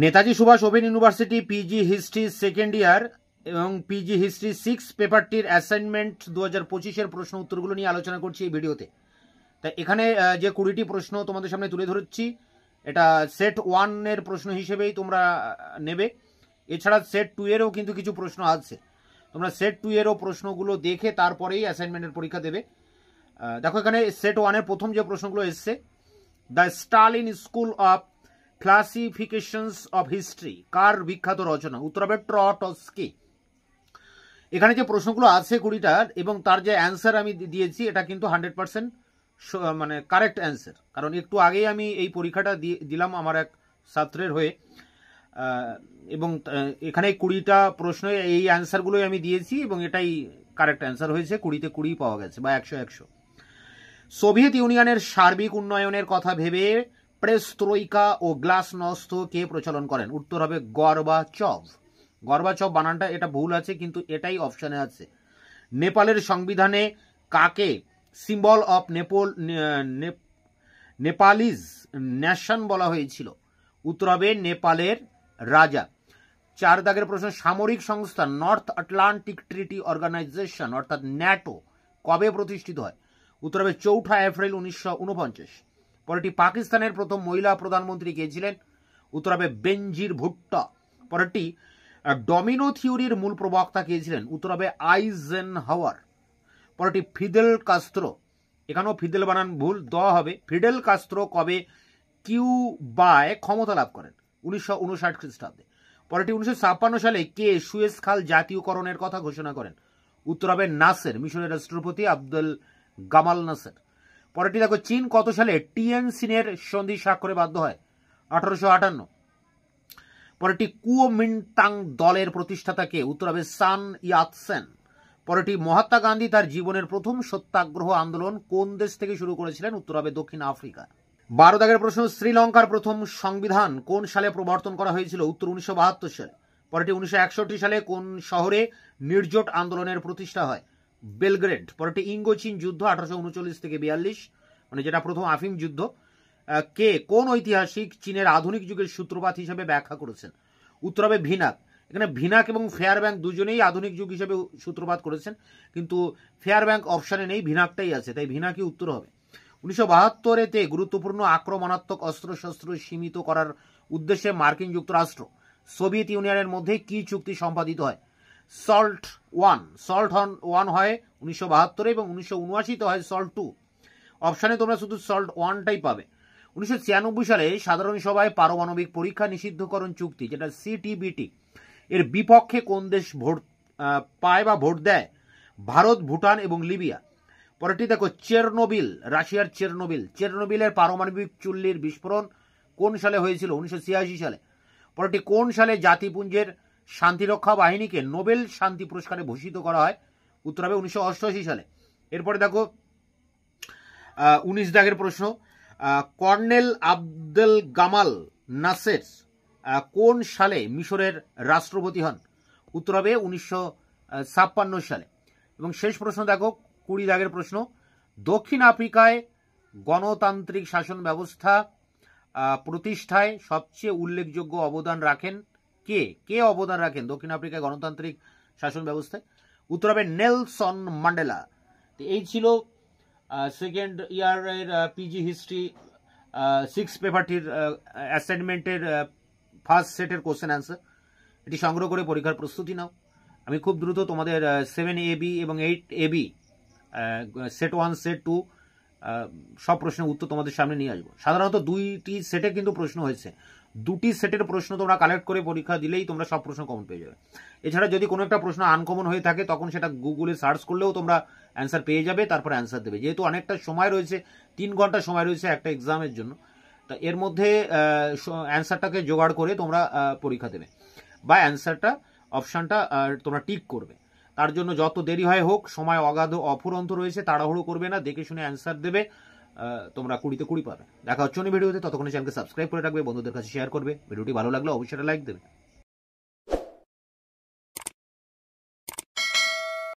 Netaji Subhash open university PG history second year এবং PG history 6 পেপারটির assignment 2025-এর প্রশ্ন উত্তরগুলো নিয়ে আলোচনা করছি এই ভিডিওতে। তাই এখানে যে 20টি প্রশ্ন তোমাদের সামনে তুলে ধরছি, এটা সেট 1-এর প্রশ্ন হিসেবেই তোমরা নেবে। এছাড়া সেট 2-এরও কিন্তু কিছু প্রশ্ন আছে, তোমরা সেট 2-এরও প্রশ্নগুলো দেখে তারপরেই অ্যাসাইনমেন্টের পরীক্ষা দেবে। দেখো এখানে সেট 1-এর প্রথম যে প্রশ্নগুলো এসছে, the Stalin school of classifications of history কার বিখ্যাত রচনা? উত্তর হবে ট্রটস্কি। এখানে যে প্রশ্নগুলো আছে 20টার এবং তার যে অ্যান্সার আমি দিয়েছি এটা কিন্তু 100% মানে কারেক্ট অ্যান্সার, কারণ একটু আগেই আমি এই পরীক্ষাটা দিলাম আমার এক ছাত্রের হয়ে, এবং এখানে 20টা প্রশ্ন এই অ্যান্সারগুলোই আমি দিয়েছি এবং এটাই কারেক্ট অ্যান্সার হয়েছে। 20তে 20 পাওয়া গেছে বা 100-100। সোভিয়েত ইউনিয়নের সার্বিক উন্নয়নের কথা ভেবে প্রেস্ত্রোইকা ও গ্লাসনস্ত কে প্রচলন করেন? উত্তর হবে গর্বাচভ। গর্বাচভ বানানটা এটা ভুল আছে, কিন্তু এটাই অপশানে আছে। নেপালের সংবিধানে কাকে সিম্বল অফ নেপালিজ ন্যাশন বলা হয়েছিল? উত্তর হবে নেপালের রাজা। 4 দাগের প্রশ্ন, সামরিক সংস্থা নর্থ আটলান্টিক ট্রিটি অর্গানাইজেশন অর্থাৎ ন্যাটো কবে প্রতিষ্ঠিত হয়? উত্তর হবে 4 এপ্রিল 1949। পরেরটি, পাকিস্তানের প্রথম মহিলা প্রধানমন্ত্রী কে ছিলেন? উত্তর হবে বেনজির ভুট্টো। পরেরটি, ডমিনো থিওরির মূল প্রবক্তা কে ছিলেন? উত্তর হবে আইজেনহাওয়ার। পরেরটি, ফিদেল কাস্ত্রো, এখানেও ফিদেল বানান ভুল, দ হবে। ফিদেল কাস্ত্রো কবে কিউবায় ক্ষমতা লাভ করেন? 1959 খ্রিস্টাব্দে। পরেরটি, 1956 সালে কে সুয়েজ খাল জাতীয়করণের কথা ঘোষণা করেন? উত্তর হবে নাসের, মিশরের রাষ্ট্রপতি আব্দুল গামাল নাসের। পরেরটি দেখো, চীন কত সালে টিয়েনসিনের সন্ধি স্বাক্ষরে বাধ্য হয়? 1858। পরেরটি, কুওমিন্টাং দলের প্রতিষ্ঠাতা কে? উত্তর হবে সান ইয়াতসেন। পরেরটি, মহাত্মা গান্ধী তার জীবনের প্রথম সত্যাগ্রহ আন্দোলন কোন দেশ থেকে শুরু করেছিলেন? উত্তর হবে দক্ষিণ আফ্রিকা। 12 দাগের প্রশ্ন, শ্রীলঙ্কার প্রথম সংবিধান কোন সালে প্রবর্তন করা হয়েছিল? উত্তর 1972 সালে। পরেরটি, 1961 সালে কোন শহরে নির্জোট আন্দোলনের প্রতিষ্ঠা হয়? বেলগ্রেড। পরেরটি, ইঙ্গোচিন যুদ্ধ 1839 থেকে 42, মানে যেটা প্রথম আফিম যুদ্ধ, কে কোন ঐতিহাসিক চীনের আধুনিক যুগের সূত্রপাত হিসেবে ব্যাখ্যা করেছেন? উত্তর হবে ভিনাক। এখানে ভিনাক এবং ফেয়ারব্যাঙ্ক দুজনেই আধুনিক যুগ হিসেবে সূত্রপাত করেছেন, কিন্তু ফেয়ারব্যাঙ্ক অপশানে নেই, ভিনাকটাই আছে, তাই ভিনাকই উত্তর হবে। 1972-তে গুরুত্বপূর্ণ আক্রমণাত্মক অস্ত্রশস্ত্র সীমিত করার উদ্দেশ্যে মার্কিন যুক্তরাষ্ট্র সোভিয়েত ইউনিয়নের মধ্যে কি চুক্তি সম্পাদিত হয়? সল্ট 1। সল্ট 1 হয় 1972 এবং 1979-তে হয় সল্ট 2। অপশানে তোমরা শুধু সল্ট 1টাই পাবে। 1996 সালে সাধারণ সভায় পারমাণবিক পরীক্ষা নিষিদ্ধকরণ চুক্তি, যেটা সিটিবিটি, এর বিপক্ষে কোন দেশ ভোট পায় বা ভোট দেয়? ভারত, ভুটান এবং লিবিয়া। পরেরটি দেখো, চেরনোবিল, রাশিয়ার চেরনোবিলের পারমাণবিক চুল্লির বিস্ফোরণ কোন সালে হয়েছিল? 1986 সালে। পরেরটি, কোন সালে জাতিপুঞ্জের শান্তিরক্ষা বাহিনীকে নোবেল শান্তি পুরস্কারে ভূষিত করা হয়? উত্তর হবে 1988 সালে। এরপরে দেখো 19 দাগের প্রশ্ন, কর্নেল আব্দেল গামাল নাসের কোন সালে মিশরের রাষ্ট্রপতি হন? উত্তর হবে 1956 সালে। এবং শেষ প্রশ্ন দেখো 20 দাগের প্রশ্ন, দক্ষিণ আফ্রিকায় গণতান্ত্রিক শাসন ব্যবস্থা প্রতিষ্ঠায় সবচেয়ে উল্লেখযোগ্য অবদান রাখেন কে? কে অবদান রাখেন দক্ষিণ আফ্রিকায় গণতান্ত্রিক শাসন ব্যবস্থায়? উত্তর হবে নেলসন ম্যান্ডেলা। তো এই ছিল সেকেন্ড ইয়ারের পিজি হিস্ট্রি 6 পেপারটির অ্যাসাইনমেন্টের ফার্স্ট সেটের কোশ্চেন অ্যান্সার। এটি সংগ্রহ করে পরীক্ষার প্রস্তুতি নাও। আমি খুব দ্রুত তোমাদের 7AB এবং 8AB সেট 1 সেট 2 সব প্রশ্নের উত্তর তোমাদের সামনে নিয়ে আসবো। সাধারণত 2টি সেটে কিন্তু প্রশ্ন হয়েছে, 2টি সেটের প্রশ্ন তোমরা কালেক্ট করে পরীক্ষা দিলেই তোমরা সব প্রশ্ন কমন পেয়ে যাবে। এছাড়া যদি কোনো একটা প্রশ্ন আনকমন হয়ে থাকে তখন সেটা গুগলে সার্চ করলেও তোমরা অ্যান্সার পেয়ে যাবে, তারপর অ্যান্সার দেবে। যেহেতু অনেকটা সময় রয়েছে, 3 ঘন্টা সময় রয়েছে একটা এক্সামের জন্য, তা এর মধ্যে অ্যান্সারটাকে জোগাড় করে তোমরা পরীক্ষা দেবে বা অ্যান্সারটা অপশানটা তোমরা টিক করবে। তার জন্য যত দেরি হয় হোক, সময় অগাধ অফুরন্ত রয়েছে, তাড়াহুড়ো করবে না, দেখে শুনে অ্যান্সার দেবে, তোমরা 20তে 20 পাবে। দেখা হচ্ছে ভিডিওতে, ততক্ষণে চ্যানেলকে সাবস্ক্রাইব করে রাখবে, বন্ধুদের কাছে শেয়ার করবে। ভিডিওটি ভালো লাগলে অবশ্যই লাইক দেবে।